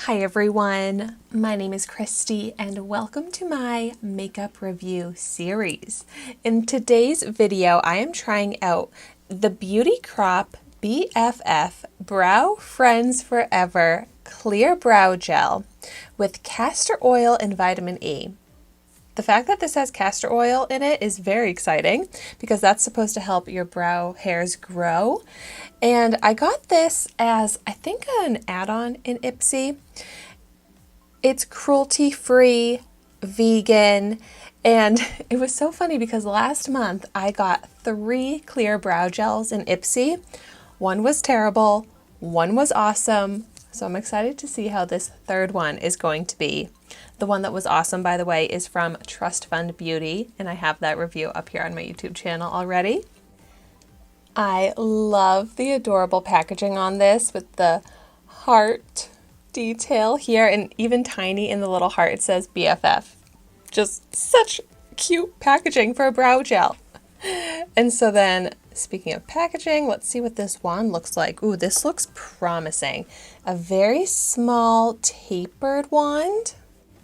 Hi everyone, my name is Christy and welcome to my makeup review series. In today's video, I am trying out the Beauty Crop BFF Brow Friends Forever Clear Brow Gel with castor oil and vitamin E. The fact that this has castor oil in it is very exciting because that's supposed to help your brow hairs grow. And I got this as, I think, an add-on in Ipsy. It's cruelty-free, vegan, and it was so funny because last month I got 3 clear brow gels in Ipsy. One was terrible, one was awesome, so I'm excited to see how this third one is going to be. The one that was awesome, by the way, is from Trust Fund Beauty, and I have that review up here on my YouTube channel already. I love the adorable packaging on this with the heart detail here, and even tiny in the little heart it says BFF. Just such cute packaging for a brow gel. And so then, speaking of packaging, let's see what this wand looks like. Ooh, this looks promising. A very small tapered wand.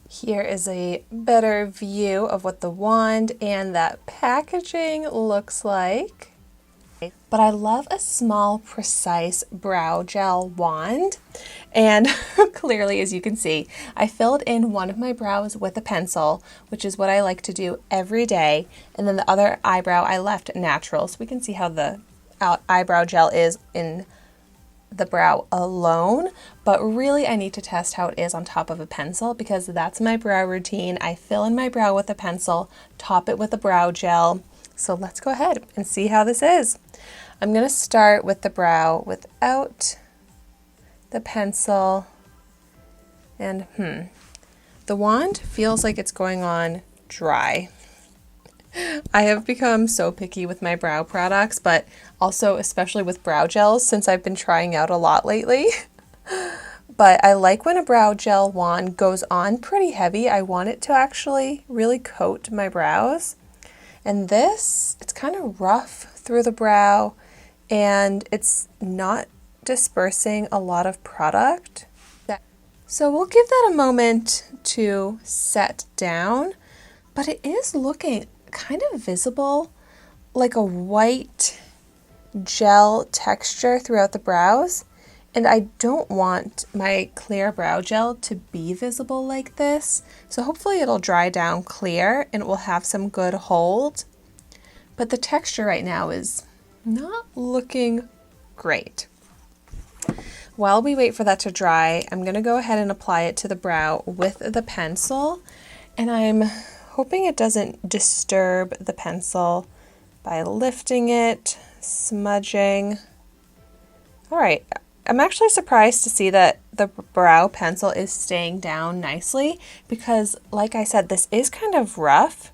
Here is a better view of what the wand and that packaging looks like. But I love a small, precise brow gel wand. And clearly, as you can see, I filled in one of my brows with a pencil, which is what I like to do every day. And then the other eyebrow I left natural, so we can see how the eyebrow gel is in the brow alone. But really, I need to test how it is on top of a pencil because that's my brow routine. I fill in my brow with a pencil, top it with a brow gel. So let's go ahead and see how this is. I'm going to start with the brow without the pencil. And the wand feels like it's going on dry. I have become so picky with my brow products, but also especially with brow gels since I've been trying out a lot lately. But I like when a brow gel wand goes on pretty heavy. I want it to actually really coat my brows. And this, it's kind of rough through the brow and it's not dispersing a lot of product. So we'll give that a moment to set down, but it is looking kind of visible, like a white gel texture throughout the brows. And I don't want my clear brow gel to be visible like this. So hopefully it'll dry down clear and it will have some good hold. But the texture right now is not looking great. While we wait for that to dry, I'm going to go ahead and apply it to the brow with the pencil. And I'm hoping it doesn't disturb the pencil by lifting it, smudging. All right. I'm actually surprised to see that the brow pencil is staying down nicely because, like I said, this is kind of rough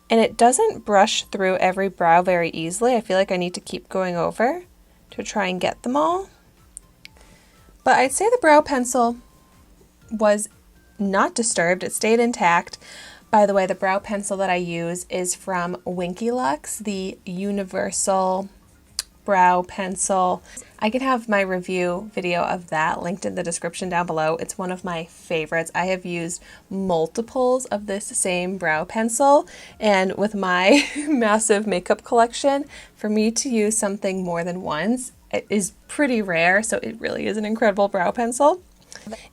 and it doesn't brush through every brow very easily. I feel like I need to keep going over to try and get them all. But I'd say the brow pencil was not disturbed. It stayed intact. By the way, the brow pencil that I use is from Winky Lux, the universal brow pencil. I can have my review video of that linked in the description down below. It's one of my favorites. I have used multiples of this same brow pencil, and with my massive makeup collection, for me to use something more than once it is pretty rare, so it really is an incredible brow pencil.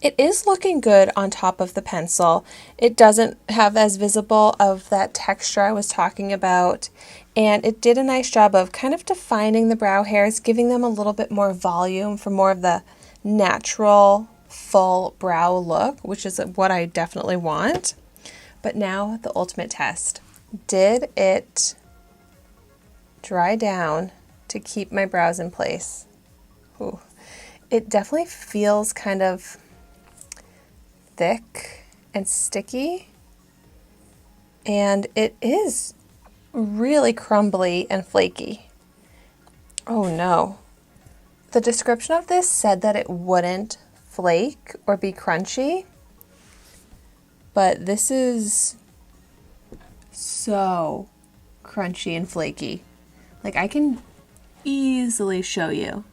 It is looking good on top of the pencil. It doesn't have as visible of that texture I was talking about, and it did a nice job of kind of defining the brow hairs, giving them a little bit more volume for more of the natural full brow look, which is what I definitely want. But now the ultimate test. Did it dry down to keep my brows in place? Ooh. It definitely feels kind of thick and sticky, and it is really crumbly and flaky. Oh no. The description of this said that it wouldn't flake or be crunchy, but this is so crunchy and flaky. Like I can easily show you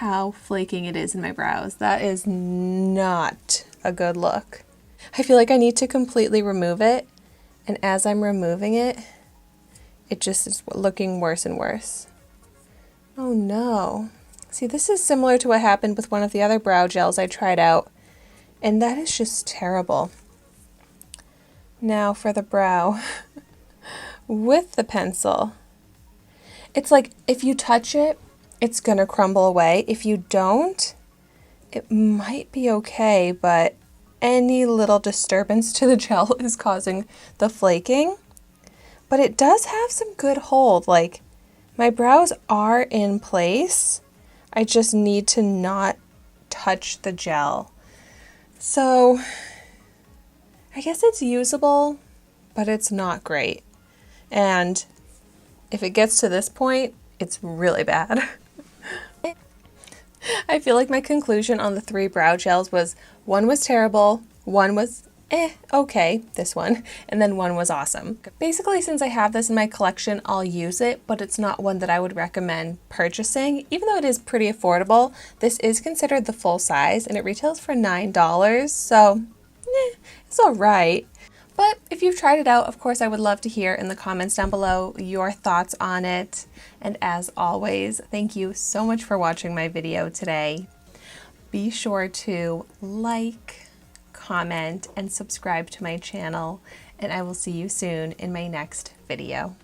how flaking it is in my brows. That is not a good look. I feel like I need to completely remove it, and as I'm removing it, it just is looking worse and worse. Oh no. See, this is similar to what happened with one of the other brow gels I tried out, and that is just terrible. Now for the brow with the pencil. It's like if you touch it, it's gonna crumble away. If you don't, it might be okay, but any little disturbance to the gel is causing the flaking. But it does have some good hold. Like, my brows are in place. I just need to not touch the gel. So I guess it's usable, but it's not great. And if it gets to this point, it's really bad. I feel like my conclusion on the 3 brow gels was one was terrible, one was okay, this one, and then one was awesome. Basically, since I have this in my collection, I'll use it, but it's not one that I would recommend purchasing. Even though it is pretty affordable, this is considered the full size, and it retails for $9, so it's all right. But if you've tried it out, of course, I would love to hear in the comments down below your thoughts on it. And as always, thank you so much for watching my video today. Be sure to like, comment, and subscribe to my channel, and I will see you soon in my next video.